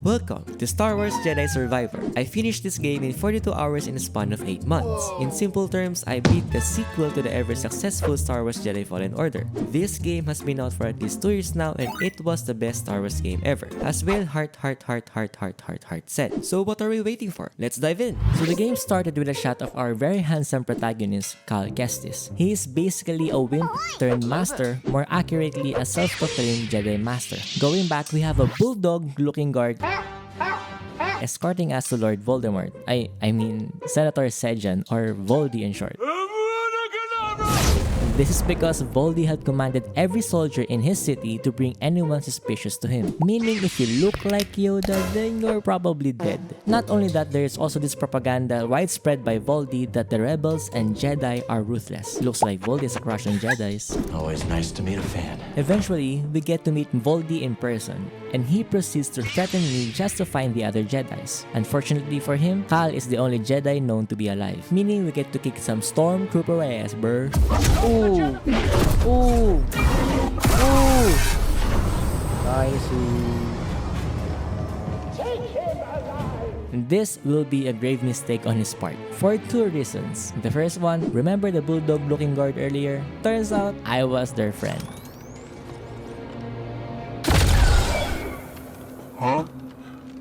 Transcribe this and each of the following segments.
Welcome to Star Wars Jedi Survivor. I finished this game in 42 hours in a span of 8 months. In simple terms, I beat the sequel to the ever-successful Star Wars Jedi Fallen Order. This game has been out for at least 2 years now and it was the best Star Wars game ever. As well, heart said. So what are we waiting for? Let's dive in! So the game started with a shot of our very handsome protagonist, Cal Kestis. He is basically a wimp turned master, more accurately a self-proclaimed Jedi Master. Going back, we have a bulldog-looking guard escorting us to Lord Voldemort. I mean, Senator Sejan, or Voldy in short. This is because Voldy had commanded every soldier in his city to bring anyone suspicious to him. Meaning if you look like Yoda, then you're probably dead. Not only that, there is also this propaganda widespread by Voldy that the rebels and Jedi are ruthless. Looks like Voldy has a crush on Jedis. Always nice to meet a fan. Eventually, we get to meet Voldy in person, and he proceeds to threaten me just to find the other Jedis. Unfortunately for him, Cal is the only Jedi known to be alive. Meaning we get to kick some stormtrooper ass, brr. Ooh! Ooh! Ooh! Nice. This will be a grave mistake on his part, for 2 reasons. The first one, remember the bulldog-looking guard earlier? Turns out, I was their friend. Huh?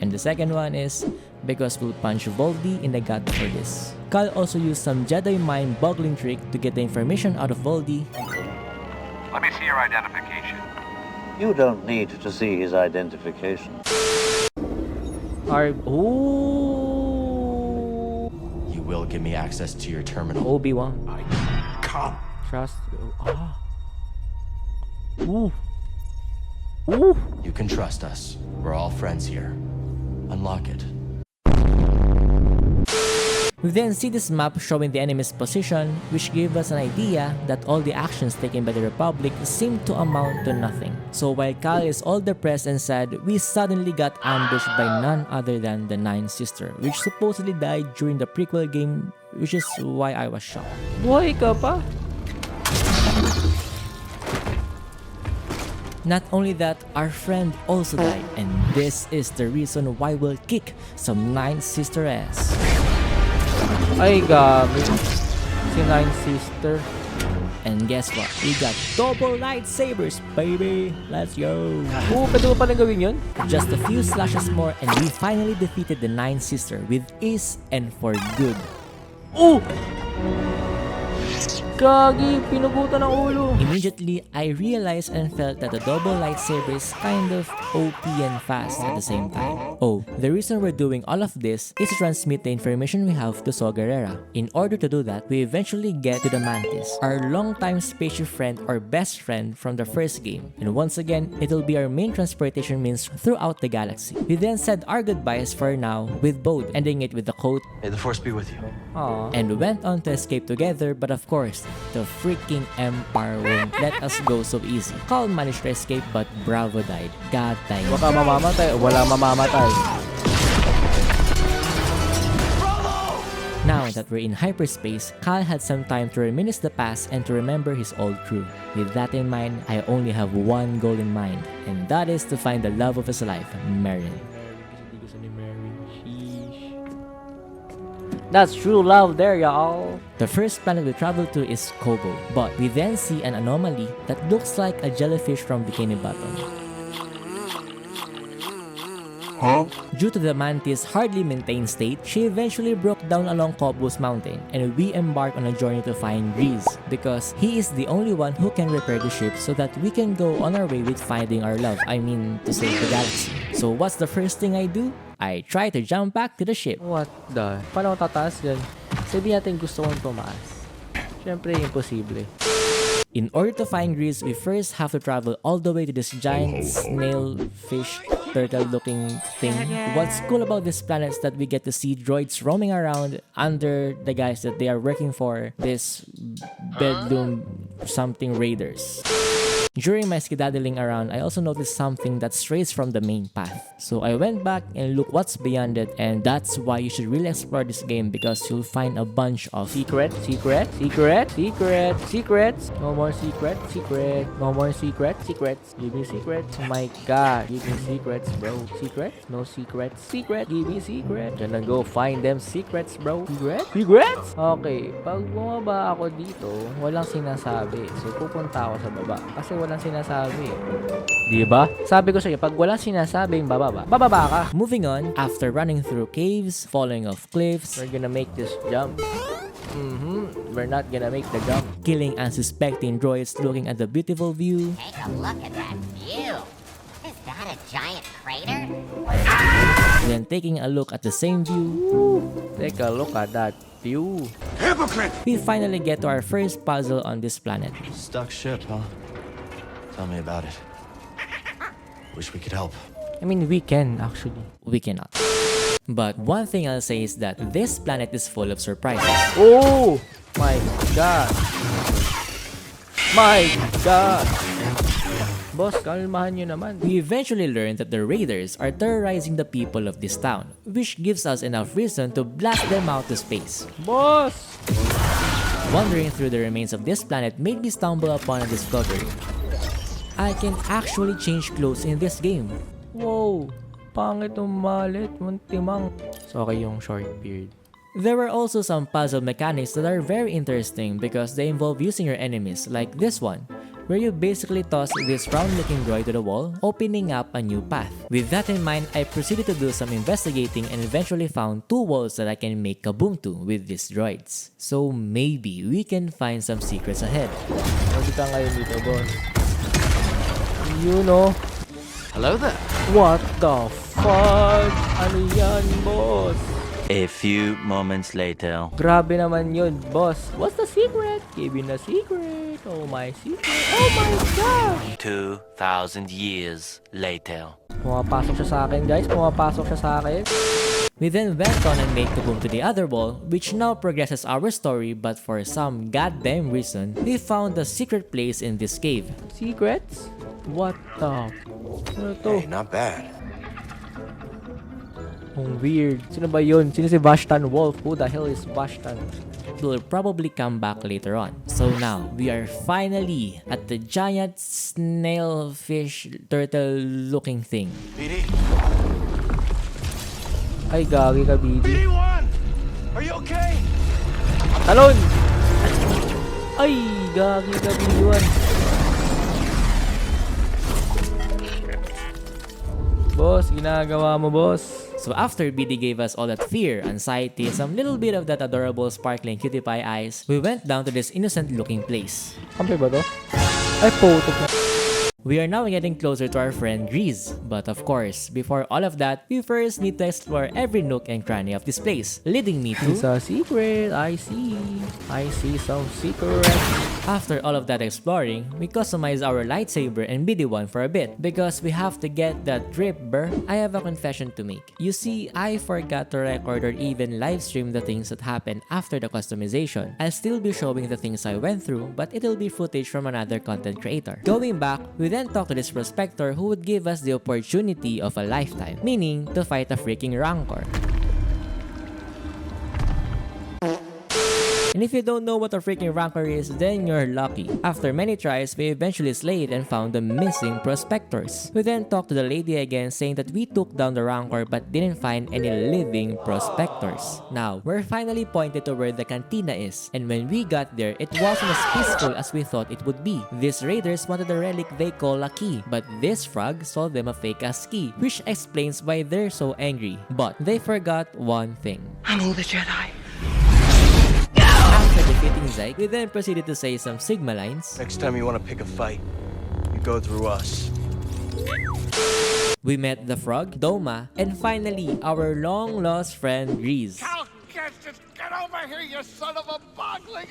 And the second one is because we'll punch Voldy in the gut for this. Cal also used some Jedi mind-boggling trick to get the information out of Voldy. Let me see your identification. You don't need to see his identification. Ooh. You will give me access to your terminal. Obi-Wan. Come. Trust. Ah. Ooh. Ooh. You can trust us. We're all friends here. Unlock it. We then see this map showing the enemy's position, which gave us an idea that all the actions taken by the Republic seem to amount to nothing. So while Cal is all depressed and sad, we suddenly got ambushed by none other than the Ninth Sister, which supposedly died during the prequel game, which is why I was shocked. Buhay ka pa? Not only that, our friend also died, and this is the reason why we'll kick some Ninth Sister ass. Ay, gabi. Si Nine Sister. And guess what? We got double lightsabers, baby! Let's go! Pwede mo pa rin gawin yun? Just a few slashes more and we finally defeated the Ninth Sister with ease and for good. Oh! Gagi, pinugutan ng ulo. Immediately, I realized and felt that the double lightsaber is kind of OP and fast at the same time. Oh, the reason we're doing all of this is to transmit the information we have to Gera. In order to do that, we eventually get to the Mantis, our longtime spaceship friend or best friend from the first game. And once again, it'll be our main transportation means throughout the galaxy. We then said our goodbyes for now with Bode, ending it with the quote, May the Force be with you. Aww. and went on to escape together, but of course, the freaking Empire won't let us go so easy. Cal managed to escape, but Bravo died. God dang. Baka mamamatay. Wala mamamatay. Now that we're in hyperspace, Cal had some time to reminisce the past and to remember his old crew. With that in mind, I only have one goal in mind, and that is to find the love of his life, Merrin. That's true love there, y'all. The first planet we travel to is Kobo, but we then see an anomaly that looks like a jellyfish from Bikini Bottom. Huh? Due to the Mantis' hardly maintained state, she eventually broke down along Kobo's mountain, and we embark on a journey to find Rizz, because he is the only one who can repair the ship so that we can go on our way with finding our love, I mean to save the galaxy. So what's the first thing I do? I try to jump back to the ship. What the? Paano ako tataas dyan? Sabihin natin gusto kong tumaas. Siyempre, imposible. In order to find Rizz, we first have to travel all the way to this giant snail, fish, turtle-looking thing. What's cool about this planet is that we get to see droids roaming around under the guise that they are working for this bedroom something raiders. During my skedaddling around, I also noticed something that strays from the main path. So I went back and looked what's beyond it, and that's why you should really explore this game because you'll find a bunch of secrets. No more secrets. No more secrets. Give me secrets. Oh my god. Give me secrets, bro. Secrets? No secrets. Give me secrets. Gonna go find them secrets, bro. Secrets? Okay. Pag bumaba ako dito, walang sinasabi. So pupunta ako sa baba. Kasi walang sinasabi. Diba? Sabi ko sa'yo, pag walang sinasabing bababa ka. Moving on, after running through caves, falling off cliffs, We're gonna make this jump. We're not gonna make the jump. killing unsuspecting droids looking at the beautiful view, Take a look at that view. Is that a giant crater? then taking a look at the same view, Take a look at that view. we finally get to our first puzzle on this planet. Stuck ship, huh? Tell me about it. Wish we could help. I mean, we can actually. We cannot. But one thing I'll say is that this planet is full of surprises. Oh my god. Boss, kalmahan nyo naman. We eventually learn that the raiders are terrorizing the people of this town, which gives us enough reason to blast them out to space. Boss! Wandering through the remains of this planet made me stumble upon a discovery. I can actually change clothes in this game. Wow! Pangit umalit, muntimang. So, okay yung short beard. There were also some puzzle mechanics that are very interesting because they involve using your enemies, like this one, where you basically toss this round-looking droid to the wall, opening up a new path. With that in mind, I proceeded to do some investigating and eventually found 2 walls that I can make kaboom to with these droids. So maybe we can find some secrets ahead. Pwede ka ngayon dito, boss. You know. Hello there. What the fuck? Ano yan, boss? A few moments later. Grabe naman yun, boss. What's the secret? Give me the secret. Oh my secret. Oh my gosh! 2,000 years later. Pumapasok siya sa akin, guys. Pumapasok siya sa akin. We then went on and made kaboom to the other wall, which now progresses our story, but for some goddamn reason, we found a secret place in this cave. Secrets? What the? Ano to? Hey, not bad. Ang weird. Sino ba yun? Sino si Vashtan Wolf? Who the hell is Vashtan? Will probably come back later on. So now, we are finally at the giant snail fish turtle looking thing. BD? Ay, gagi ka, BD. BD1! Are you okay? Talon! Ay, gagi ka, BD1. Boss, ginagawa mo, boss. So after BD gave us all that fear, anxiety, some little bit of that adorable sparkling cutie pie eyes, we went down to this innocent looking place. Kampi ba to? Ay, puto na. We are now getting closer to our friend Rizz, but of course, before all of that, we first need to explore every nook and cranny of this place, leading me It's to... a secret. I see some secret. After all of that exploring, we customized our lightsaber and BD1 for a bit, because we have to get that drip, bruh. I have a confession to make. You see, I forgot to record or even live stream the things that happened after the customization. I'll still be showing the things I went through, but it'll be footage from another content creator. Going back, we then talked to this prospector who would give us the opportunity of a lifetime, meaning to fight a freaking rancor. And if you don't know what a freaking rancor is, then you're lucky. After many tries, we eventually slayed and found the missing prospectors. We then talked to the lady again, saying that we took down the rancor but didn't find any living prospectors. Now, we're finally pointed to where the cantina is, and when we got there, it wasn't as peaceful as we thought it would be. These raiders wanted a relic they call a key, but this frog sold them a fake-ass key, which explains why they're so angry. But they forgot one thing. I'm all the Jedi. After defeating Zyke, we then proceeded to say some Sigma lines. Next time you want to pick a fight, you go through us. We met the frog, Doma, and finally, our long-lost friend, Rizz. Get over here, you son of a bogling!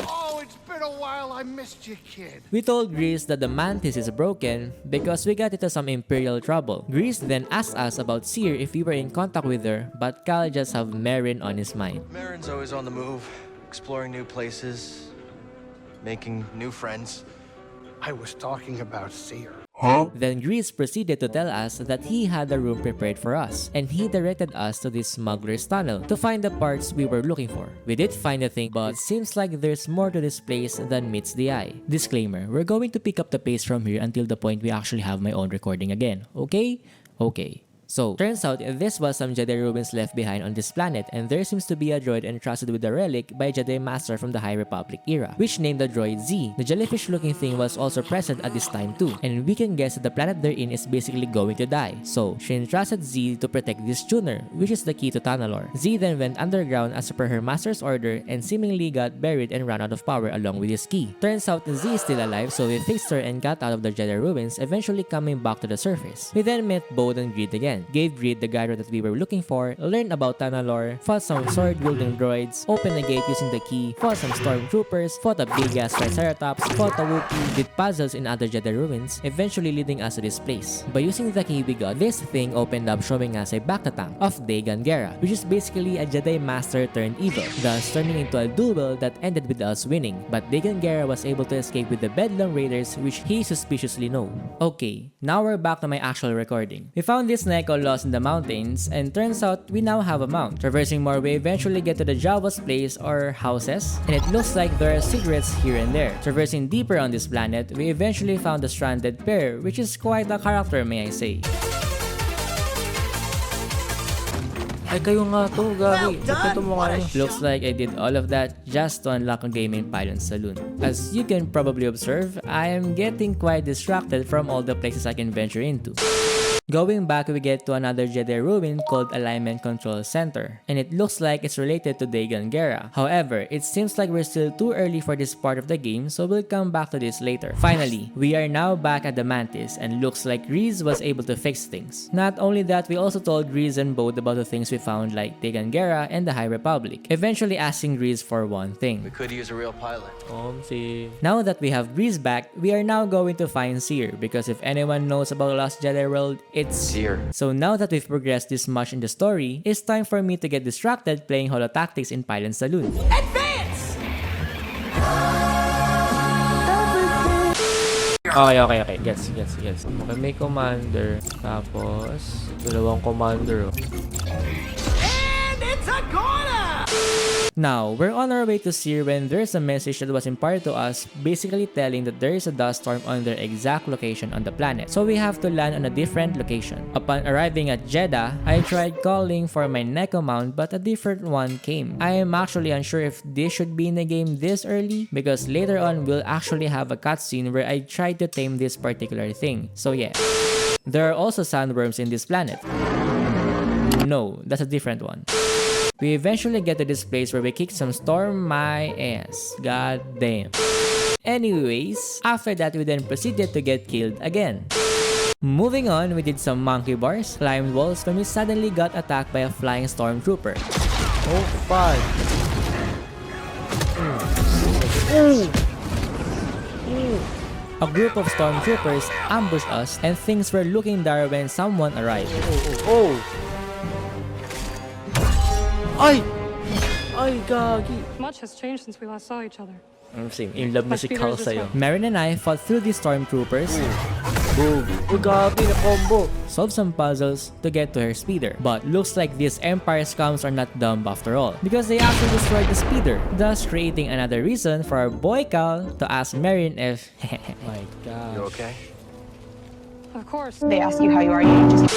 Oh, it's been a while. I missed you, kid. We told Rizz that the mantis is broken because we got into some Imperial trouble. Rizz then asked us about Seer if we were in contact with her, but Cal just have Merrin on his mind. Marin's always on the move, exploring new places, making new friends. I was talking about Seer. Then Rizz proceeded to tell us that he had a room prepared for us, and he directed us to this smuggler's tunnel to find the parts we were looking for. We did find a thing, but it seems like there's more to this place than meets the eye. Disclaimer, we're going to pick up the pace from here until the point we actually have my own recording again, okay? Okay. So, turns out this was some Jedi ruins left behind on this planet, and there seems to be a droid entrusted with a relic by a Jedi Master from the High Republic era, which named the droid Z. The jellyfish-looking thing was also present at this time too, and we can guess that the planet they're in is basically going to die. So, she entrusted Z to protect this tuner, which is the key to Tunnelor. Z then went underground as per her master's order and seemingly got buried and ran out of power along with his key. Turns out Z is still alive, so we fixed her and got out of the Jedi ruins, eventually coming back to the surface. We then met Bode and Greed again, gave Greed the gyro that we were looking for, learned about Tunnelor, fought some sword-wielding droids, opened a gate using the key, fought some stormtroopers, fought a big-ass Triceratops, fought a Wookiee, did puzzles in other Jedi ruins, eventually leading us to this place. By using the key we got, this thing opened up showing us a back-to-tank of Dagan Gera, which is basically a Jedi Master turned evil, thus turning into a duel that ended with us winning. But Dagan Gera was able to escape with the Bedlam Raiders, which he suspiciously know. Okay, now we're back to my actual recording. We found this Neko lost in the mountains, and turns out we now have a mount. Traversing more, we eventually get to the Jawa's place or houses, and it looks like there are secrets here and there. Traversing deeper on this planet, we eventually found the stranded pair, which is quite a character, may I say. Ay, kayo nga to, Gary. Ba't ito mo kayo? Looks like I did all of that just to unlock a game in Pylon's Saloon. As you can probably observe, I am getting quite distracted from all the places I can venture into. Going back, we get to another Jedi ruin called Alignment Control Center, and it looks like it's related to Dagan Gera. However, it seems like we're still too early for this part of the game, so we'll come back to this later. Finally, we are now back at the Mantis, and looks like Rizz was able to fix things. Not only that, we also told Rizz and Bode about the things we found like Dagan Gera and the High Republic, eventually asking Rizz for one thing. We could use a real pilot. Now that we have Rizz back, we are now going to find Seer, because if anyone knows about Lost Jedi World, it's Seer. So now that we've progressed this much in the story, it's time for me to get distracted playing holotactics in Pylon's Saloon. Advance! Okay. Gets. Okay, may commander. Tapos, dalawang commander. And it's a corner! Now, we're on our way to Seer when there's a message that was imparted to us, basically telling that there is a dust storm on their exact location on the planet. So we have to land on a different location. Upon arriving at Jeddah, I tried calling for my Neko mount, but a different one came. I am actually unsure if this should be in the game this early, because later on we'll actually have a cutscene where I tried to tame this particular thing. So yeah. There are also sandworms in this planet. No, that's a different one. We eventually get to this place where we kick some storm my ass. God damn. Anyways, after that we then proceeded to get killed again. Moving on, we did some monkey bars, climbed walls when we suddenly got attacked by a flying stormtrooper. Oh fuck. A group of stormtroopers ambushed us and things were looking dire when someone arrived. Ay, gagi. Much has changed since we last saw each other. In love na si Carl sa'yo. Marin and I fought through these stormtroopers. Boom. Oh, gabi na combo. Solve some puzzles to get to her speeder. But looks like these Empire scums are not dumb after all, because they actually destroyed the speeder, thus creating another reason for our boy Cal to ask Marin if My God. You okay? Of course. They ask you how you are, you just...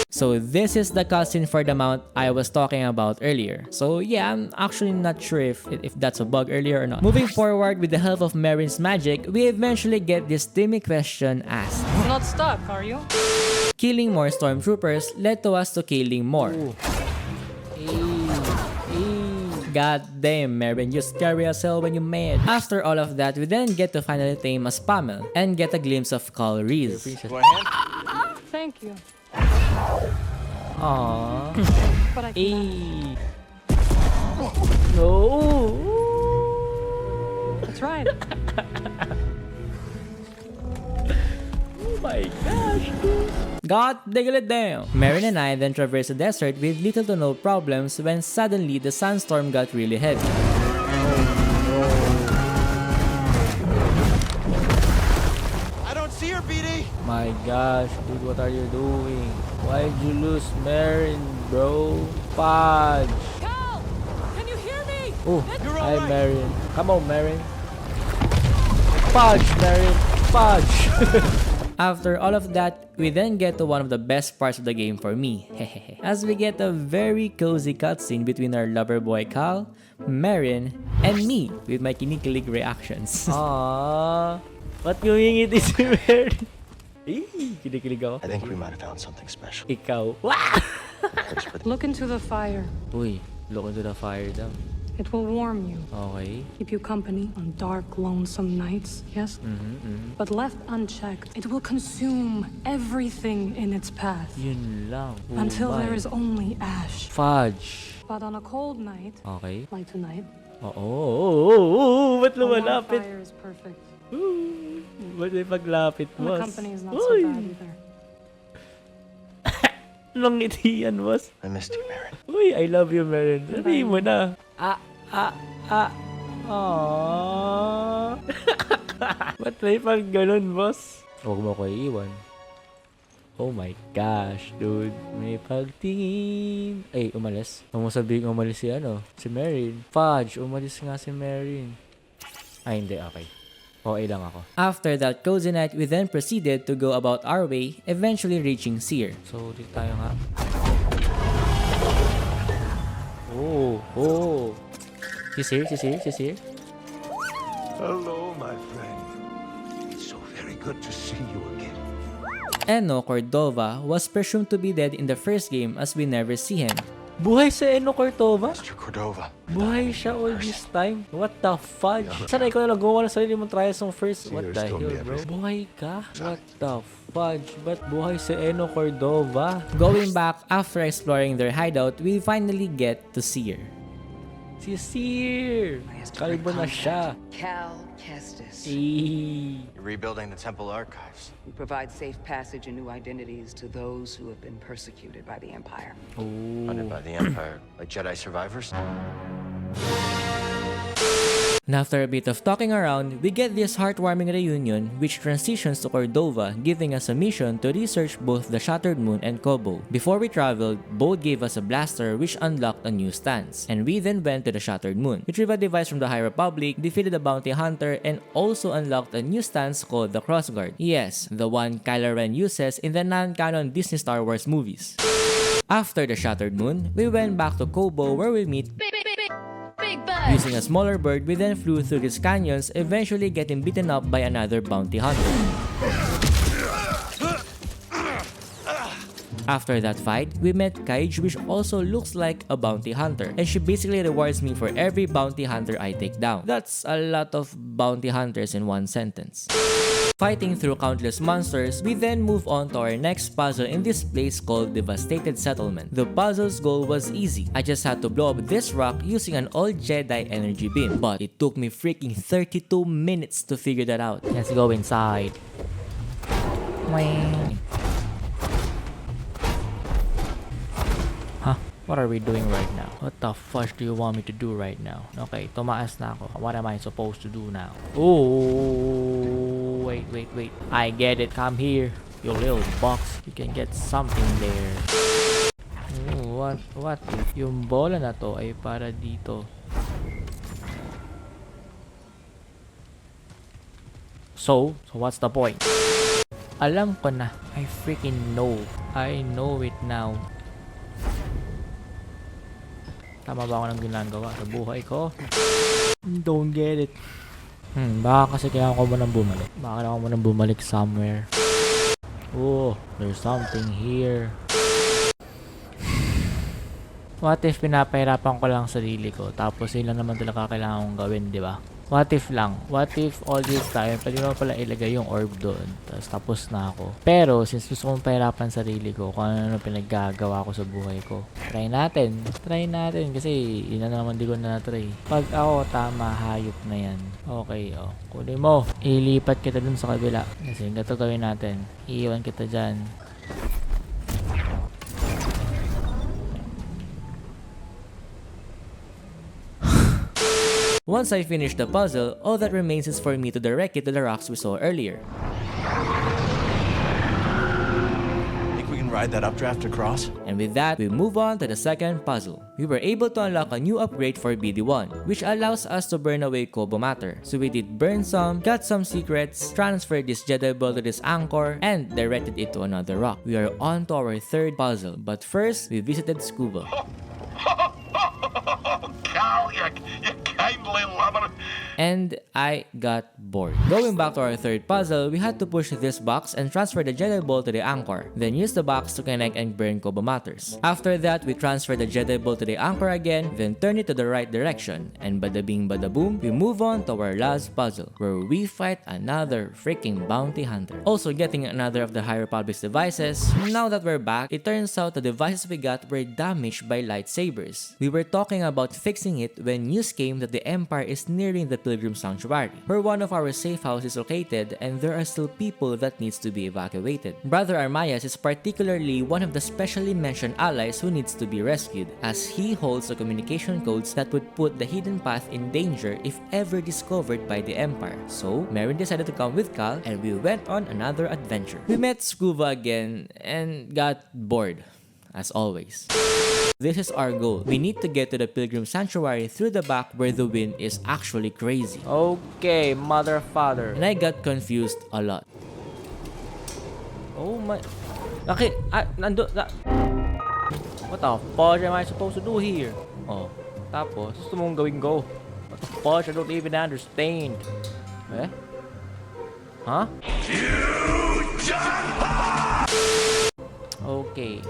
So this is the cutscene for the mount I was talking about earlier. So yeah, I'm actually not sure if that's a bug earlier or not. Moving forward, with the help of Marin's magic, we eventually get this timmy question asked. Not stuck, are you? Killing more stormtroopers led to us to killing more. God damn, Marin, you scary as hell when you're mad. After all of that, we then get to finally tame a Spammel and get a glimpse of Call Rizz. Thank you. Aww. But I cannot. No. That's right. Oh my gosh, dude. God diggle it down. Marin and I then traversed the desert with little to no problems when suddenly the sandstorm got really heavy. My gosh, dude, what are you doing? Why'd you lose Marin, bro? Fudge! Cal! Can you hear me? Oh, hi, Marin. Come on, Marin. Fudge, Marin. Fudge! After all of that, we then get to one of the best parts of the game for me, as we get a very cozy cutscene between our lover boy Cal, Marin, and me with my kinikilig reactions. Aww. Ba't ngumingiti si Marin? Kinikilig ako. I think we might have found something special. Ikaw. Place for the- Look into the fire. Uy, look into the fire daw. It will warm you, Okay. keep you company on dark, lonesome nights, yes? But left unchecked, it will consume everything in its path Yun lang. Oh until my. there is only ash. Fudge. But on a cold night, Okay. like tonight, Oo. Ba't a warm lumalapit? fire is perfect. Ba't may paglapit, And the boss? company is not so bad either. Anong ngiti yan, boss? I missed you, Marin. Uy, I love you, Marin. Sabihin mo na. Aww. Ba't may pag ganun, boss? Huwag mo ko iiwan. Oh my gosh, dude. May pagtingin. Ay, umalis. Huwag mo sabihin umalis si si Marin. Fudge, umalis nga si Marin. Ay, hindi. Okay. Okay lang ako. After that cozy night, we then proceeded to go about our way, eventually reaching Seer. So, dito tayo nga. Oh. She's here. Hello, my friend. It's so very good to see you again. Eno Cordova was presumed to be dead in the first game as we never see him. Buhay sa Eno Cordova? Mr. Cordova. Buhay siya all this time? What the fudge? Sana ikaw na lang gumawa ng sarili mong trials ng first? What the hell, bro? Buhay ka? What the fudge? Ba't buhay sa Eno Cordova? Going back, after exploring their hideout, we finally get to Seer. Si Seer! Kalbo na siya. Cal Kestis. Eh. You're rebuilding the temple archives. We provide safe passage and new identities to those who have been persecuted by the Empire. Funded by the Empire. Like Jedi survivors? And after a bit of talking around, we get this heartwarming reunion which transitions to Cordova, giving us a mission to research both the Shattered Moon and Kobo. Before we traveled, both gave us a blaster which unlocked a new stance. And we then went to the Shattered Moon, retrieved a device from the High Republic, defeated a bounty hunter, and also unlocked a new stance called the Crossguard. Yes, the one Kylo Ren uses in the non-canon Disney Star Wars movies. After the Shattered Moon, we went back to Kobo where we meet using a smaller bird, we then flew through these canyons, eventually getting beaten up by another bounty hunter. After that fight, we met Kaij, which also looks like a bounty hunter, and she basically rewards me for every bounty hunter I take down. That's a lot of bounty hunters in one sentence. Fighting through countless monsters, we then move on to our next puzzle in this place called Devastated Settlement. The puzzle's goal was easy. I just had to blow up this rock using an old Jedi energy beam, but it took me freaking 32 minutes to figure that out. Let's go inside. Huh? What are we doing right now? What the fuck do you want me to do right now? Okay, tumaas na ako. What am I supposed to do now? Oh, wait. I get it. Come here, you little box. You can get something there. Oh, what if yung bola na to ay para dito? So what's the point? Alam ko na. I freaking know. I know it now. Tama ba ako ng ginagawa sa buhay ko? Don't get it. Baka kasi kailangan ko munang bumalik. Baka kailangan ko munang bumalik somewhere. Oh, there's something here. What if pinapahirapan ko lang sarili ko tapos yun lang naman talaga kailangan kong gawin, di ba? What if lang? What if all this time pwede mo pala ilagay yung orb doon tapos na ako? Pero since gusto kong pahirapan sarili ko kung ano pinaggagawa ko sa buhay ko, try natin kasi yun na naman di ko na try. Pag ako tama, hayop na yan. Okay, kunin mo, ilipat kita dun sa kabila kasi ganito gawin natin, iiwan kita dyan. Once I finish the puzzle, all that remains is for me to direct it to the rocks we saw earlier. ride that updraft across? And with that, we move on to the second puzzle. We were able to unlock a new upgrade for BD1, which allows us to burn away Kobo matter. So we did burn some, got some secrets, transferred this Jedi ball to this anchor, and directed it to another rock. We are on to our third puzzle, but first, we visited Scuba. Cal, you kindly lover. And I got bored. Going back to our third puzzle, we had to push this box and transfer the Jedi ball to the anchor, then use the box to connect and burn Kobo matters. After that, we transfer the Jedi ball to the anchor again, then turn it to the right direction, and bada bing bada boom, we move on to our last puzzle, where we fight another freaking bounty hunter. Also getting another of the High Republic's devices. Now that we're back, it turns out the devices we got were damaged by lightsabers. We were talking about fixing it when news came that the Empire is nearing the Pilgrim Sanctuary, where one of our safe houses is located, and there are still people that needs to be evacuated. Brother Aeys is particularly one of the specially mentioned allies who needs to be rescued, as he holds the communication codes that would put the hidden path in danger if ever discovered by the Empire. So, Merrin decided to come with Cal, and we went on another adventure. We met Scuba again, and got bored, as always. This is our goal. We need to get to the Pilgrim Sanctuary through the back where the wind is actually crazy. Okay, mother father. And I got confused a lot. Oh my... Okay, what the fudge am I supposed to do here? Oh, tapos, gusto mong gawin go. What the fudge? I don't even understand. Eh? Huh? Okay.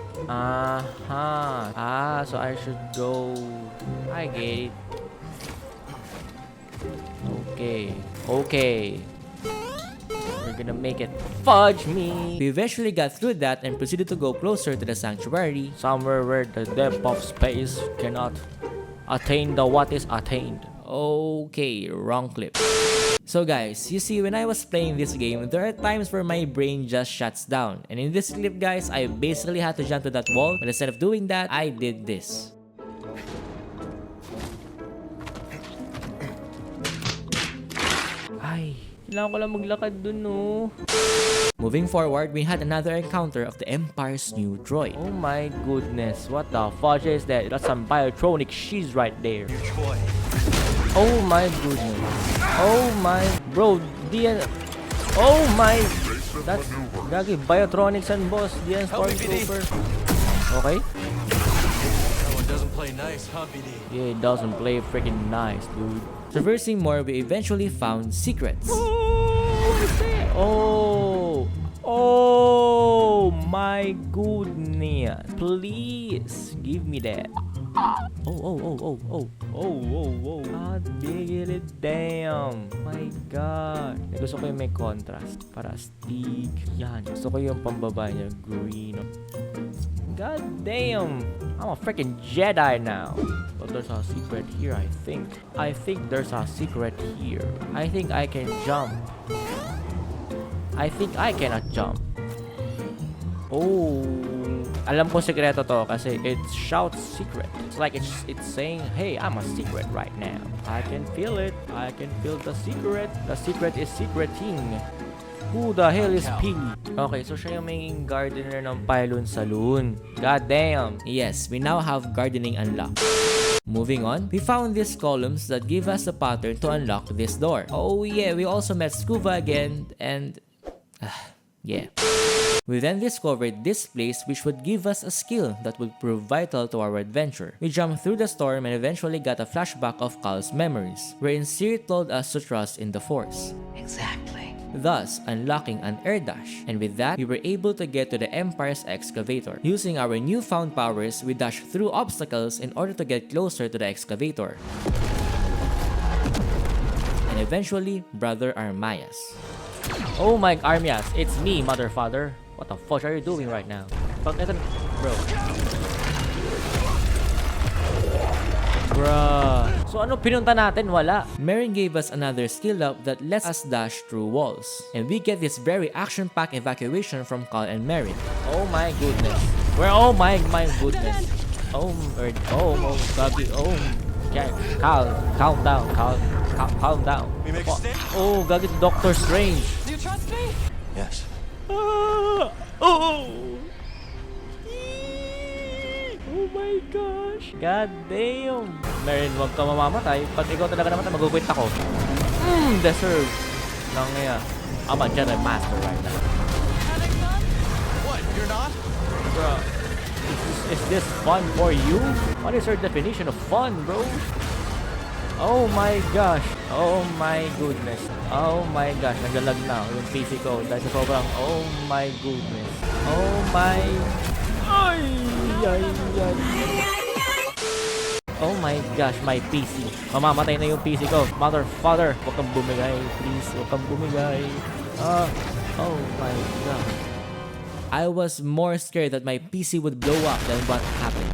So I should go... I get it. Okay. We're gonna make it fudge me. We eventually got through that and proceeded to go closer to the sanctuary. Somewhere where the depth of space cannot attain the what is attained. Okay, wrong clip. So guys, you see, when I was playing this game, there are times where my brain just shuts down. And in this clip guys, I basically had to jump to that wall, but instead of doing that, I did this. Ay, kailangan ko lang maglakad dun no. Moving forward, we had another encounter of the Empire's new droid. Oh my goodness, what the fudge is that? That's some biotronic cheese right there. Oh my goodness. Oh my bro, oh my, that's gagi biotronics and boss, DN Stormtrooper. Okay. That one doesn't play nice, huh, BD? Yeah, it doesn't play freaking nice, dude. Traversing more, we eventually found secrets. Oh, what is that? Oh my goodness. Please give me that. Oh. God diggity damn. My God. Gusto ko yung may contrast. Para astig. Yan. Gusto ko yung pambaba niya. Green. God damn. I'm a freaking Jedi now. But there's a secret here, I think. I think there's a secret here. I think I can jump. I think I cannot jump. Oh. Alam ko sekreto to kasi it shouts secret. It's like it's saying, hey, I'm a secret right now. I can feel it. I can feel the secret. The secret is secreting. Who the hell is Pili? Okay, so siya yung main gardener ng Pylon Saloon. God damn. Yes, we now have gardening unlocked. Moving on, we found these columns that give us a pattern to unlock this door. Oh yeah, we also met Scuba again and... yeah. We then discovered this place which would give us a skill that would prove vital to our adventure. We jumped through the storm and eventually got a flashback of Cal's memories, wherein Sir told us to trust in the Force. Exactly. Thus, unlocking an air dash. And with that, we were able to get to the Empire's excavator. Using our newfound powers, we dashed through obstacles in order to get closer to the excavator. And eventually, Brother Aeys. Oh my Aeys, it's me, mother father. What the fuck are you doing right now? Fuck that, bro. Bruh. So ano pinunta natin? Wala. Merrin gave us another skill up that lets us dash through walls. And we get this very action-packed evacuation from Cal and Merrin. Oh my goodness. Where? Oh my goodness. Gabi. Okay, calm down. Calm down. We make a stand? Oh, Gabi, Doctor Strange. Do you trust me? Yes. Oh my gosh. God damn. Marin, wag ka mamamatay. Pag ikaw talaga namatay, mag-quit ako. Deserve. Lang nga. I'm a Jedi Master right now. What? You're not? Bro, is this fun for you? What is your definition of fun, bro? Oh my gosh. Oh my goodness. Oh my gosh. Naglalag na yung PC ko. Dahil sa sobrang, oh my goodness. Oh my... Ay! Ay! Ay! Oh my gosh, my PC. Mamamatay na yung PC ko. Mother, father, huwag kang bumigay. Please, huwag kang bumigay. Oh my god. I was more scared that my PC would blow up than what happened.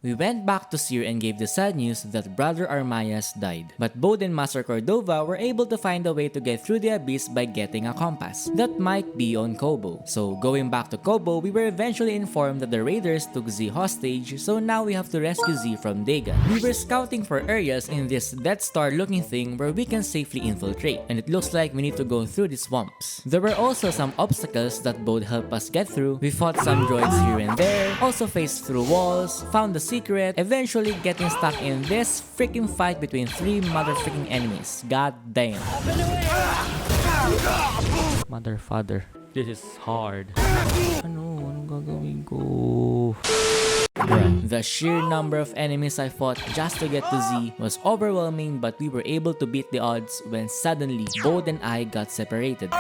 We went back to Seer and gave the sad news that Brother Armayas died. But Bode and Master Cordova were able to find a way to get through the abyss by getting a compass. That might be on Kobo. So going back to Kobo, we were eventually informed that the raiders took Z hostage, so now we have to rescue Z from Dagan. We were scouting for areas in this Death Star looking thing where we can safely infiltrate, and it looks like we need to go through these swamps. There were also some obstacles that Bode helped us get through. We fought some droids here and there, also faced through walls, found the secret, eventually getting stuck in this freaking fight between 3 motherfucking enemies. God damn. Mother, father. This is hard. Anong gagawin ko? The sheer number of enemies I fought just to get to Z was overwhelming, but we were able to beat the odds when suddenly Bode and I got separated.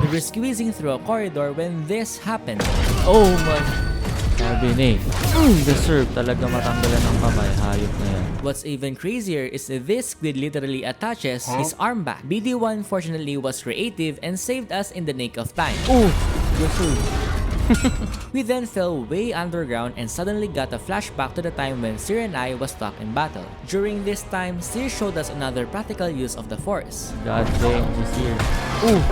We were squeezing through a corridor when this happened. Oh my... Sabi ni, deserve talaga matanggalan ng kamay. Hayop na yan. What's even crazier is this squid literally attaches his arm back. BD1 fortunately was creative and saved us in the nick of time. Oh, deserve. We then fell way underground and suddenly got a flashback to the time when Seer and I was stuck in battle. During this time, Seer showed us another practical use of the Force. God damn, Seer. Ooh!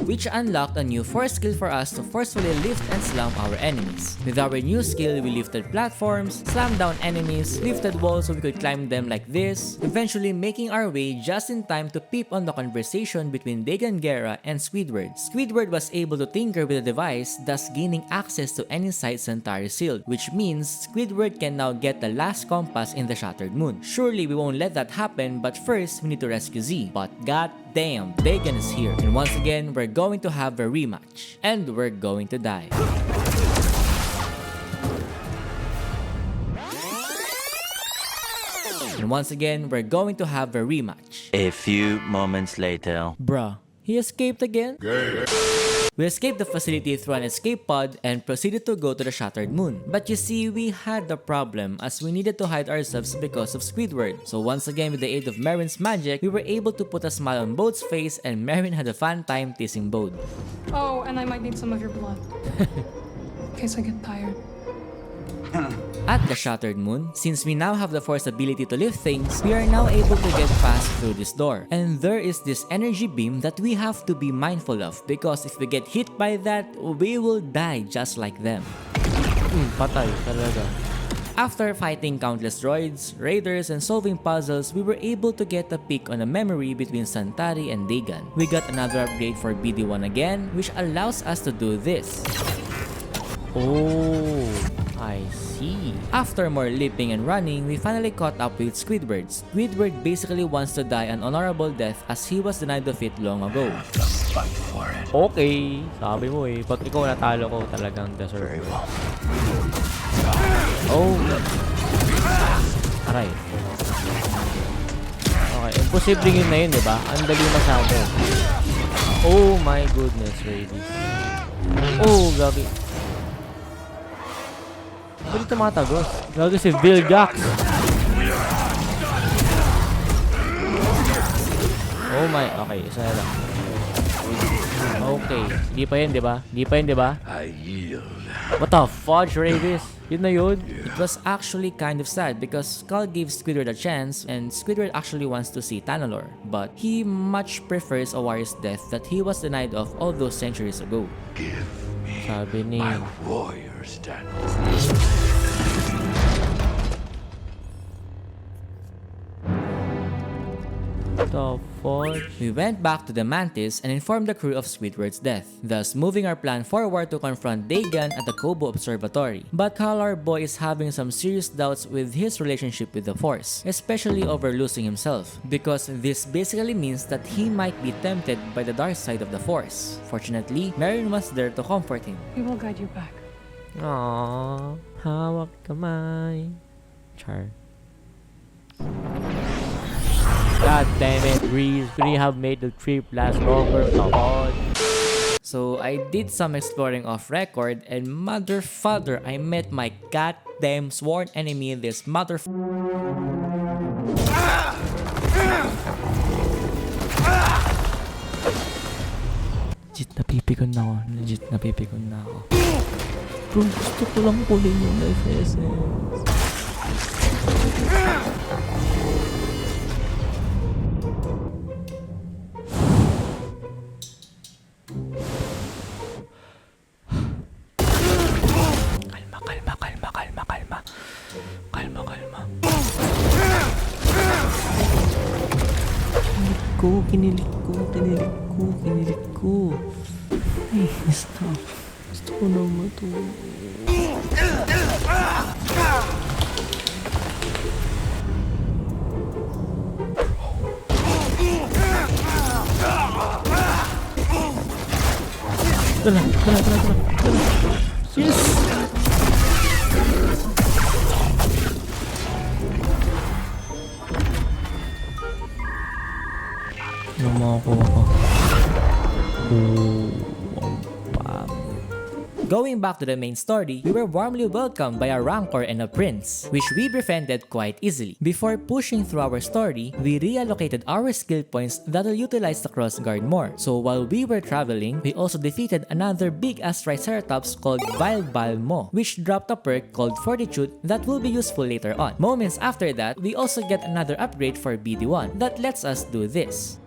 Which unlocked a new force skill for us to forcefully lift and slam our enemies. With our new skill, we lifted platforms, slammed down enemies, lifted walls so we could climb them like this, eventually making our way just in time to peep on the conversation between Dagan, Gera, and Squidward. Squidward was able to tinker with the device, thus gaining access to any site Centauri sealed, which means Squidward can now get the last compass in the Shattered Moon. Surely we won't let that happen, but first we need to rescue Z. But god damn, Dagan is here, and once again, we're going to have a rematch, and we're going to die. And once again, we're going to have a rematch. A few moments later. Bruh, he escaped again? We escaped the facility through an escape pod and proceeded to go to the Shattered Moon. But you see, we had a problem as we needed to hide ourselves because of Squidward. So once again, with the aid of Marin's magic, we were able to put a smile on Bode's face, and Marin had a fun time teasing Bode. Oh, and I might need some of your blood. In case I get tired. At the Shattered Moon, since we now have the Force ability to lift things, we are now able to get past through this door. And there is this energy beam that we have to be mindful of, because if we get hit by that, we will die just like them. Patay talaga. After fighting countless droids, raiders, and solving puzzles, we were able to get a peek on a memory between Santari and Dagan. We got another upgrade for BD1 again, which allows us to do this. Oh, I see. After more leaping and running, we finally caught up with Squidward. Squidward basically wants to die an honorable death as he was denied of it long ago. Fight for it. Okay, sabi mo eh. Pag ikaw natalo ko, talagang deserve. Very well. Oh. Aray. Okay, imposible yun na yun, diba? Ang dali masyado. Oh my goodness, Rayvis. Oh, gabi. Pwede tumatagos. Gabi si Vilgax. Oh my, okay, isa na lang. Okay, di pa yun, diba? Di pa yun, diba? I yield. What the fudge, Rayvis? Yun na yun? It was actually kind of sad because Skull gave Squidward a chance and Squidward actually wants to see Tanalor, but he much prefers a warrior's death that he was denied of all those centuries ago. Give me Sabi ni... my warrior's death. The fudge? We went back to the Mantis and informed the crew of Squidward's death, thus moving our plan forward to confront Dagan at the Kobo Observatory. But Cal, our boy, is having some serious doubts with his relationship with the Force, especially over losing himself, because this basically means that he might be tempted by the dark side of the Force. Fortunately, Marion was there to comfort him. We will guide you back. Aww, hawak kamay. Char. God damn it, Rizz. Could you have made the trip last longer? God. So I did some exploring off record, and mother father, I met my goddamn sworn enemy, this mother. Legit napipikon na ako. Legit napipikon na ako. Bro, gusto ko lang pulin yung life essence. Kinilig ko. Ay, stop. Gusto ko na matulog. Tala. Yes! Ano makakuha ko? Going back to the main story, we were warmly welcomed by a Rancor and a Prince, which we befriended quite easily. Before pushing through our story, we reallocated our skill points that will utilize the crossguard more. So while we were traveling, we also defeated another big-ass Triceratops called Mo, which dropped a perk called Fortitude that will be useful later on. Moments after that, we also get another upgrade for BD1 that lets us do this.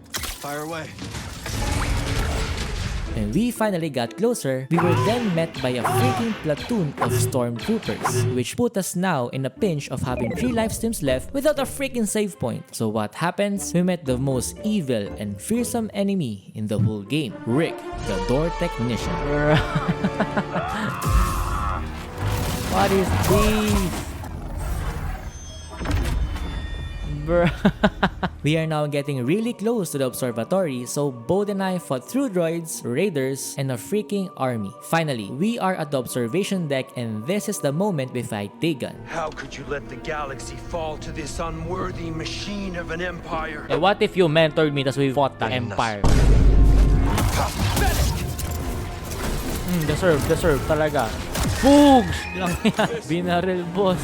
Fire away. When we finally got closer, we were then met by a freaking platoon of stormtroopers, which put us now in a pinch of having 3 life steams left without a freaking save point. So what happens? We met the most evil and fearsome enemy in the whole game, Rick, the door technician. What is this? We are now getting really close to the observatory, so Bode and I fought through droids, raiders, and a freaking army. Finally, we are at the observation deck, and this is the moment we fight Dagan. How could you let the galaxy fall to this unworthy machine of an empire? Eh, what if you mentored me tas we fought the Empire? Deserve talaga. Boogs! Lang yan. Binaril, boss.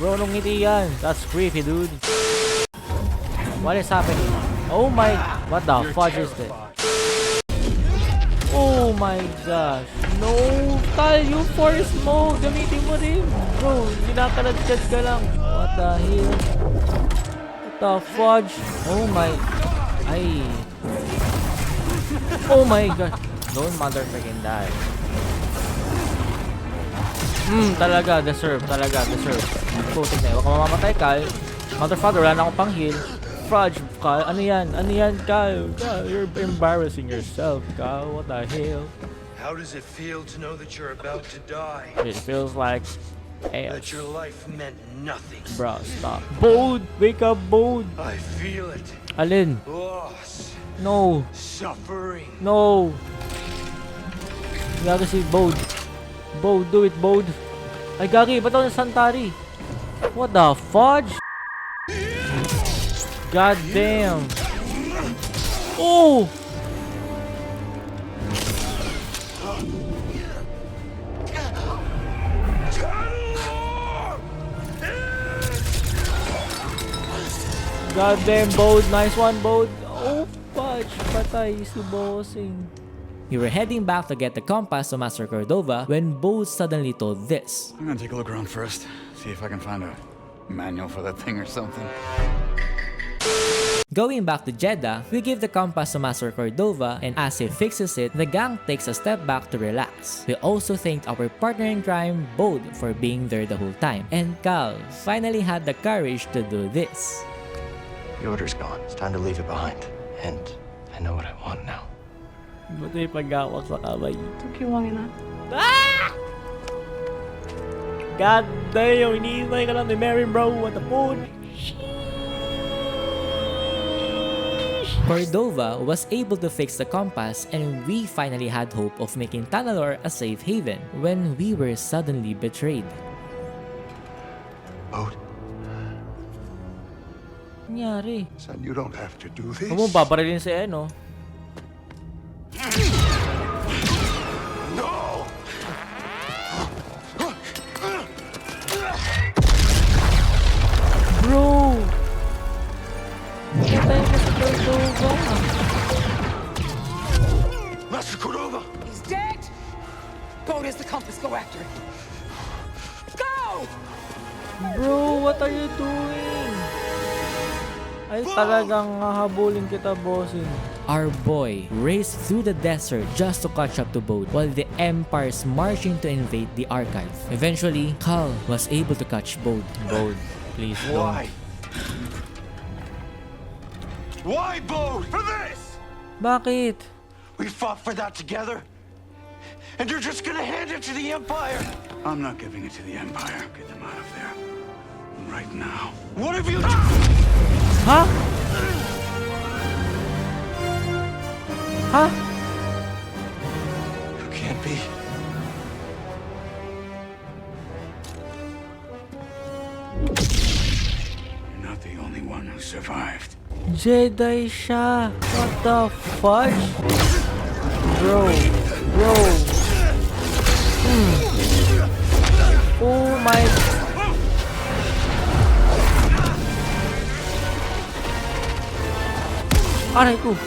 Bro, nung ngiti yan. That's creepy, dude. What is happening? Oh my... What the fudge is this? Oh my gosh. No! Tal, yung forest mode. Gamitin mo rin. Bro, ginakaladkad ka lang. What the hell? What the fudge? Oh my... Ay... Oh my god. Don't motherfucking die. Talaga, deserve. Putik na yun. Huwag ka mamamatay, Kal. Motherfucker, wala na akong pang-heal. Fudge, Kal. Ano yan, Kal? Kal, you're embarrassing yourself, Kal. What the hell? How does it feel to know that you're about to die? It feels like... That your life meant nothing. Bro, stop. Bode! Wake up, Bode! I feel it. Alin? Loss. No. Suffering. No. Gaga si Bode. Bode, do it, Bode. Ay, gagi, ba't ako ng Santari? What the fudge? God damn. Oh! God damn, Bode. Nice one, Bode. Oh, fudge. Patay si bossing. We were heading back to get the compass to Master Cordova when Bode suddenly told this. I'm gonna take a look around first, see if I can find a manual for that thing or something. Going back to Jeddah, we give the compass to Master Cordova, and as he fixes it, the gang takes a step back to relax. We also thanked our partner in crime, Bode, for being there the whole time, and Cal finally had the courage to do this. The order's gone. It's time to leave it behind. And I know what I want now. Buti paghawak sa kamay. Took you long enough. God damn, iniintay ka lang ni Mary, bro. What the fuck? Cordova was able to fix the compass, and we finally had hope of making Tanalor a safe haven when we were suddenly betrayed. Boat, Nangyari? son, you don't have to do this. Huwag mong babarilin si Eno. No! Bro! Patay mo si Cordova. Master Cordova! He's dead! Boat is the compass. Go after him. Go! Bro, what are you doing? Ay, talagang hahabulin kita, bossing. Our boy raced through the desert just to catch up to Bode while the Empire's marching to invade the Archive. Eventually, Cal was able to catch Bode. Bode, please don't. Why? Why, Boat? For this! Bakit? We fought for that together. And you're just gonna hand it to the Empire. I'm not giving it to the Empire. Get them out of there. Right now. What have you Huh? Huh? You can't be. You're not the only one who survived. Jedi siya. What the fudge? Bro. Bro. Oh my... Aray ko.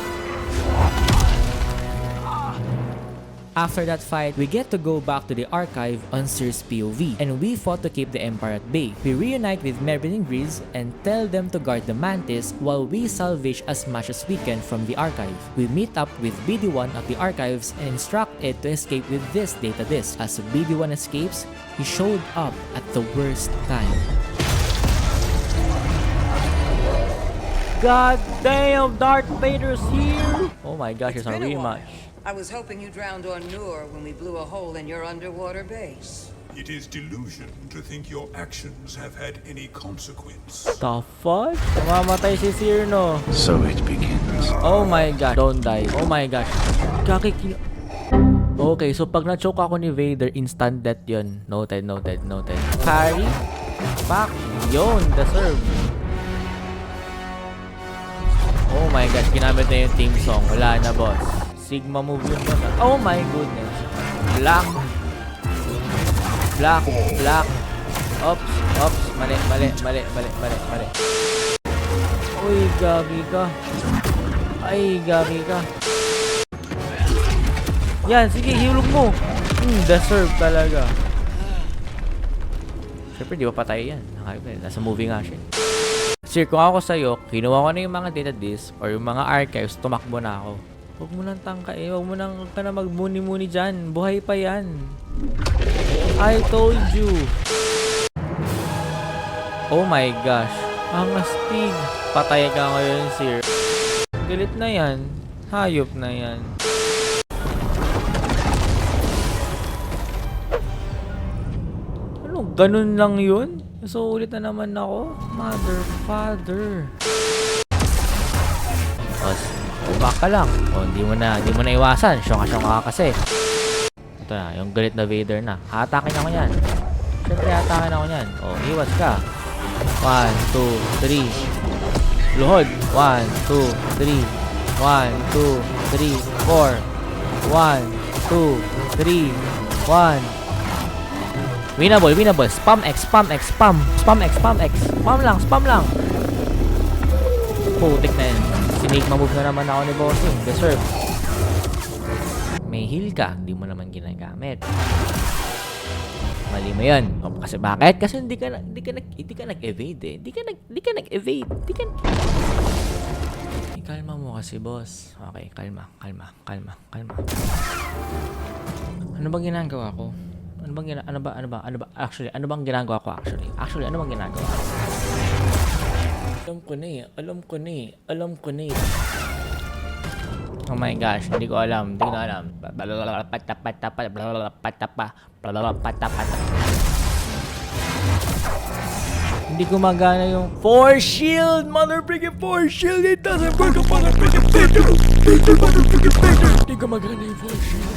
After that fight, we get to go back to the Archive on Cir's POV, and we fought to keep the Empire at bay. We reunite with Mervyn and Rizz and tell them to guard the Mantis while we salvage as much as we can from the Archive. We meet up with BD1 at the Archives and instruct it to escape with this data disk. As BD1 escapes, he showed up at the worst time. God damn, Darth Vader's here! Oh my gosh, it's a been a rematch. while. I was hoping you drowned on Nur when we blew a hole in your underwater base. It is delusion to think your actions have had any consequence. The fuck? Mamamatay si Seer, no? So it begins. Oh my god, don't die. Oh my gosh. Kakikil... Okay, so pag na-choke ako ni Vader, instant death yun. Noted, noted, noted. Parry? Fuck. Yun, deserve. Oh my gosh, ginamit na yung team song. Wala na, boss. Sigma move yun ba? Oh my goodness. Black. Black. Black. Ops. Ops. Mali, mali, mali, mali, mali, mali. Uy, gagi ka. Ay, gagi ka. Yan, sige, hilog mo. Deserve talaga. Siyempre, di ba patay yan? Nasa movie nga siya. Sir, kung ako sa'yo, kinuha ko na yung mga data disk or yung mga archives, tumakbo na ako. Huwag mo nang tangka eh. Huwag mo nang ka na magmuni-muni dyan. Buhay pa yan. I told you. Oh my gosh. Ang astig. Patay ka ngayon, sir. Galit na yan. Hayop na yan. Ano? Ganun lang yun? So, ulit na naman ako. Mother, father. Back ka lang. O, hindi mo na iwasan. Syonga-syonga ka kasi. Ito na, yung galit na Vader na. Hatakin ako yan. Siyempre, hatakin ako yan. O, iwas ka. 1, 2, 3. Luhod. 1, 2, 3. 1, 2, 3, 4. 1, 2, 3, 1. Winnable, winnable. Spam X, spam X, spam. Spam X, spam X. Spam lang, spam lang. Putik na yan. Sinigma move na naman ako ni Bossing. Deserve. May heal ka. Hindi mo naman ginagamit. Mali mo yun. O, kasi bakit? Kasi hindi ka nag-evade eh. Hindi ka nag-evade. Kalma mo kasi, boss. Okay, kalma. Ano bang ginagawa ko? Actually, ano bang ginagawa ko? Alam ko na eh. Oh my gosh, hindi ko alam. Hindi gumagana yung Force Shield! Mother freaking Force Shield! It doesn't work on Mother freaking Vader! Hindi gumagana yung Force Shield.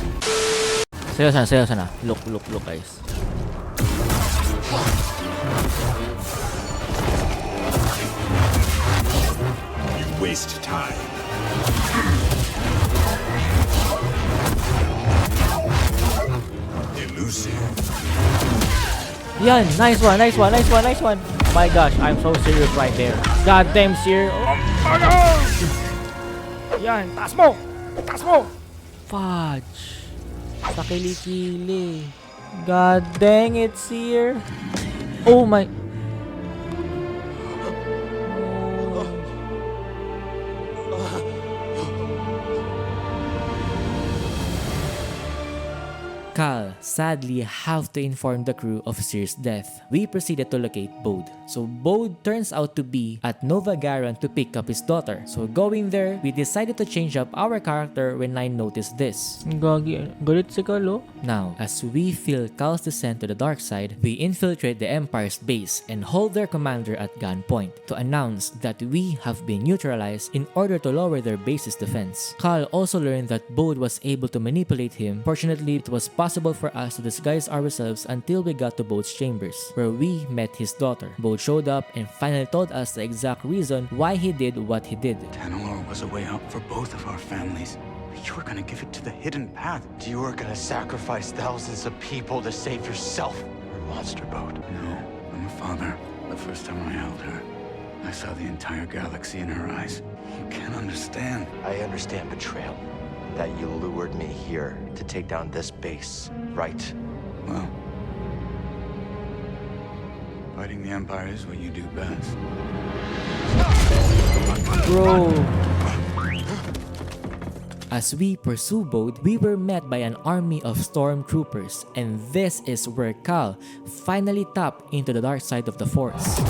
Sayo sana. Look guys. You waste time. Elusive. Yan, nice one. My gosh, I'm so serious right there. Goddamn serious. Oh my gosh! Yan, taas mo! Fudge. Sa kilikili. God dang it, Seer. Oh my... Cal sadly have to inform the crew of Seer's death. We proceeded to locate Bode. So Bode turns out to be at Nova Garan to pick up his daughter. So going there, we decided to change up our character when I noticed this. Gagi, galit si Cal, oh. Now, as we feel Cal's descent to the dark side, we infiltrate the Empire's base and hold their commander at gunpoint to announce that we have been neutralized in order to lower their base's defense. Cal also learned that Bode was able to manipulate him. Fortunately, it was possible for us to disguise ourselves until we got to Bode's chambers, where we met his daughter. Bode showed up and finally told us the exact reason why he did what he did. Tanalor was a way out for both of our families. You were gonna give it to the hidden path. You were gonna sacrifice thousands of people to save yourself. Or monster Bode. No, I'm a father. The first time I held her, I saw the entire galaxy in her eyes. You can't understand. I understand betrayal. That you lured me here to take down this base, right? Well, fighting the Empire is what you do best. Bro. As we pursue Bode, we were met by an army of stormtroopers, and this is where Cal finally tapped into the dark side of the Force.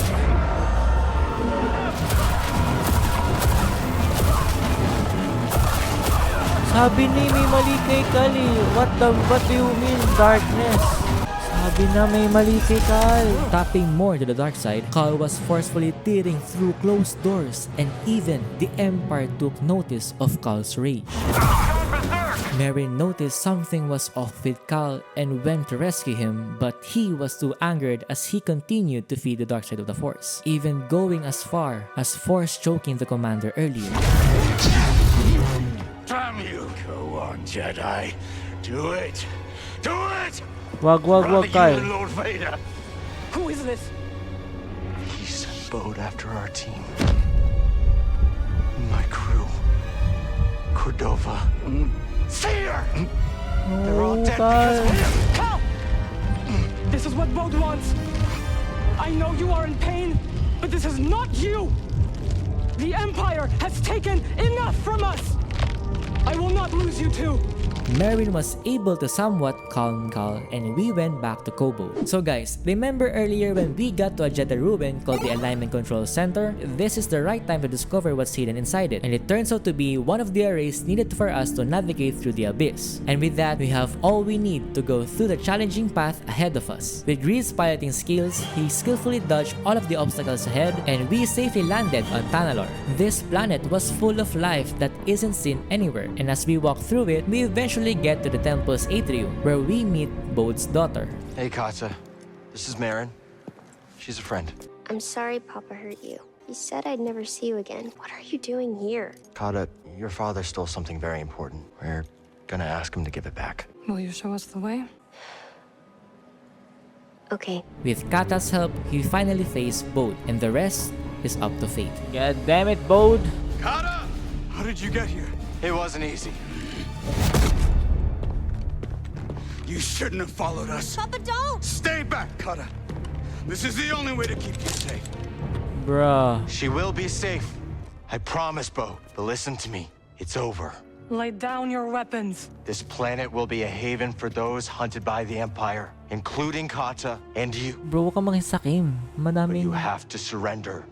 Sabi ni may mali kay Cal eh. What do you mean darkness? Sabi na may mali kay Cal. Tapping more to the dark side, Cal was forcefully tearing through closed doors, and even the Empire took notice of Cal's rage. Merrin noticed something was off with Cal and went to rescue him, but he was too angered as he continued to feed the dark side of the Force, even going as far as force choking the commander earlier. Damn you! Go on, Jedi. Do it! Do it! Wag, Cal. You and Lord Vader. Who is this? He sent Bode after our team. My crew. Cordova. Seer! They're all dead because of him! Cal! This is what Bode wants. I know you are in pain, but this is not you! The Empire has taken enough from us! I will not lose you too! Merrin was able to somewhat calm Cal, and we went back to Kobo. So guys, remember earlier when we got to a Jedi ruin called the Alignment Control Center? This is the right time to discover what's hidden inside it, and it turns out to be one of the arrays needed for us to navigate through the abyss. And with that, we have all we need to go through the challenging path ahead of us. With Rizz's piloting skills, he skillfully dodged all of the obstacles ahead, and we safely landed on Tanalor. This planet was full of life that isn't seen anywhere, and as we walk through it, we eventually get to the temple's atrium, where we meet Bode's daughter. Hey, Katsa. This is Merrin. She's a friend. I'm sorry Papa hurt you. He said I'd never see you again. What are you doing here? Kata, your father stole something very important. We're gonna ask him to give it back. Will you show us the way? Okay. With Kata's help, he finally faced Bode, and the rest is up to fate. God damn it, Bode. Kata! How did you get here? It wasn't easy. You shouldn't have followed us. Papa, don't! Stay back, Kata. This is the only way to keep you safe. Bruh. She will be safe. I promise, Bo. But listen to me. It's over. Lay down your weapons. This planet will be a haven for those hunted by the Empire, including Kata and you. Bro, huwag kang makisakim. But Madaming... you have to surrender.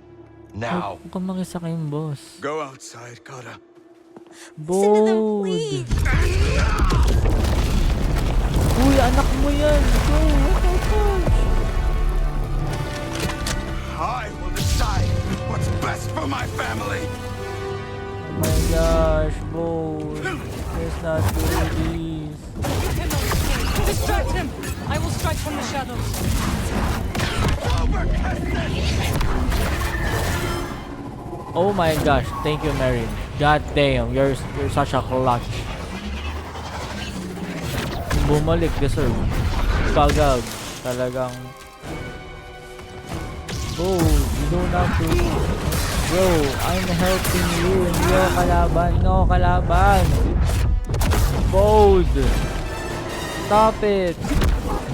Now. Huwag kang makisakay, boss. Go outside, Gera. Bold! Uy, anak mo yan! Go! What the fuck? I will decide what's best for my family. Oh my gosh, Bold. Let's not do this. Distract him! I will strike from the shadows. Oh my gosh, thank you, Marin. God damn, you're such a clutch. Bumalik, deserve. Pagag. Talagang... Oh, you don't have to... Bro, I'm helping you. Hindi ako kalaban. Hindi ako kalaban. Bold. Stop it.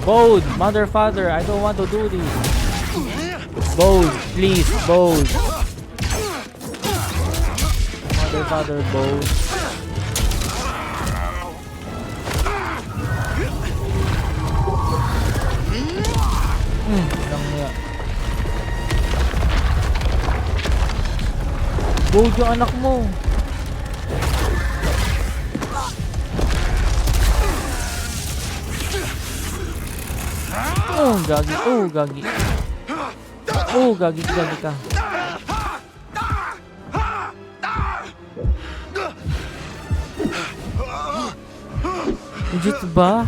Bold. Mother, father, I don't want to do this. Bold, please. Bold. Mother, father, bold. Lang niya. Bold yung anak mo. Oh, gagi. Oh, gagi. Oh, gagi ka. Legit ba?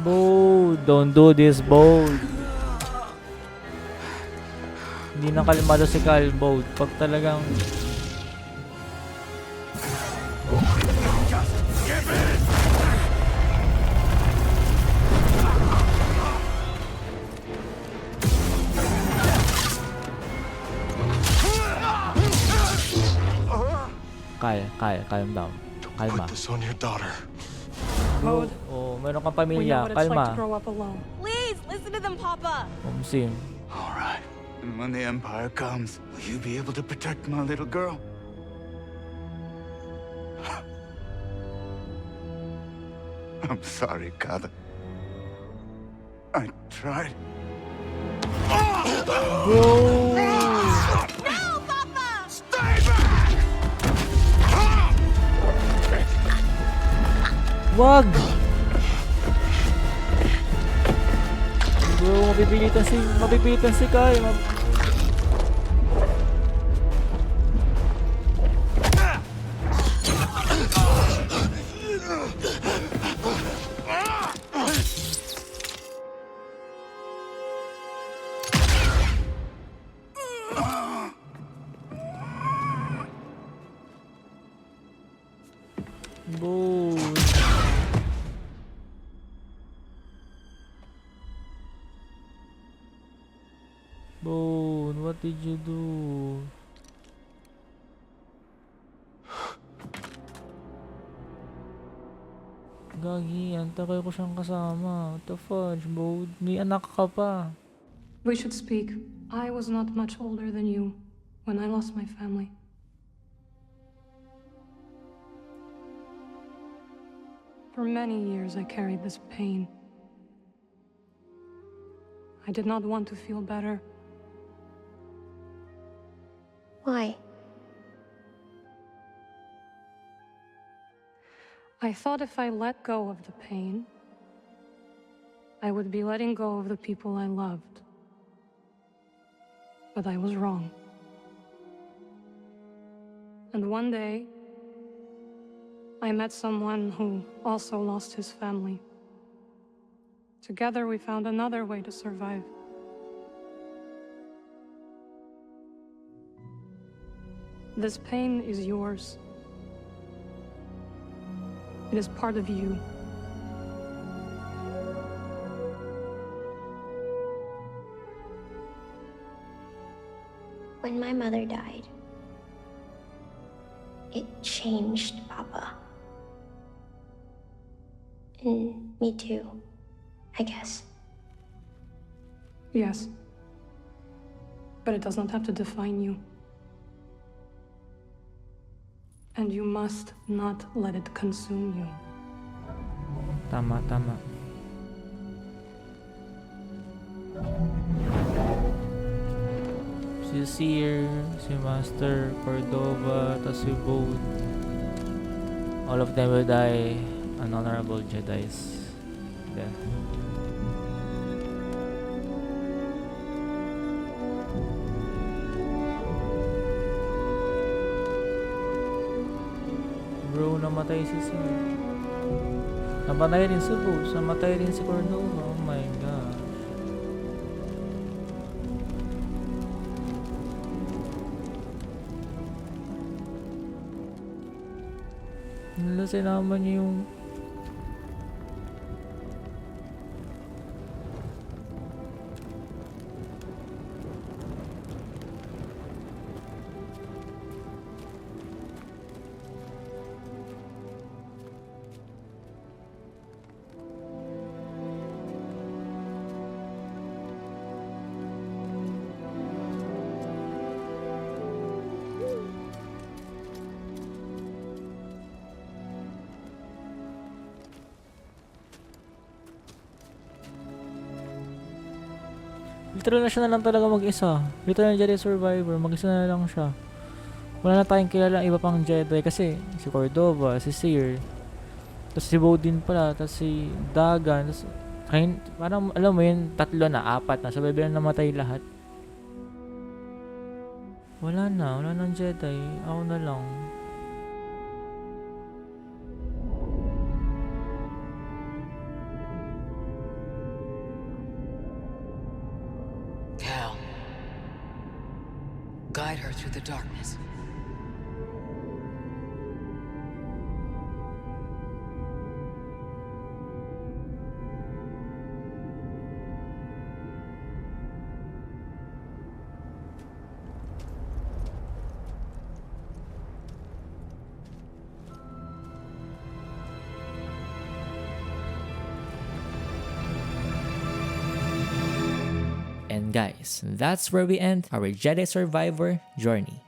Bold, don't do this, Bold. Hindi na kalmado si Kyle, Bold. Pag talagang... Kyle, calm down. Kalma. Put this on your daughter. Bode, Oh, meron kang we know pamilya. what it's like to Kalma. grow up alone. Please, listen to them, Papa. Sim. All right. And when the Empire comes, will you be able to protect my little girl? I'm sorry, Gera. I tried. Bro! No, Papa! Stay back! Wag! Bro, mapipilitan si Kai. Bold. Bold, what did you do? Gagi, antakay ko siyang kasama. What the fudge, Bold? May anak ka pa. We should speak. I was not much older than you when I lost my family. For many years I carried this pain. I did not want to feel better. Why? I thought if I let go of the pain, I would be letting go of the people I loved. But I was wrong. And one day, I met someone who also lost his family. Together we found another way to survive. This pain is yours. It is part of you. When my mother died, it changed Papa. And me too, I guess. Yes. but it does not have to define you. And you must not let it consume you. Tama. Si Seer, si Master, Cordova, tas si Bode. All of them will die an honorable Jedi's death. Bro, namatay si Seer. Namatay rin si Bode, namatay rin si Cordova. Oh my god. Wala, sinama niya yung literal na siya na lang talaga mag-isa. Literal na Jedi Survivor, mag-isa na lang siya. Wala na tayong kilala iba pang Jedi kasi si Cordova, si Seer, tapos si Bode din pala, tapos si Dagan, tapos parang alam mo yun, 3 na, 4 na, sabay na namatay lahat. Wala nang Jedi, ako na lang. Guide her through the darkness. And guys, that's where we end our Jedi Survivor journey.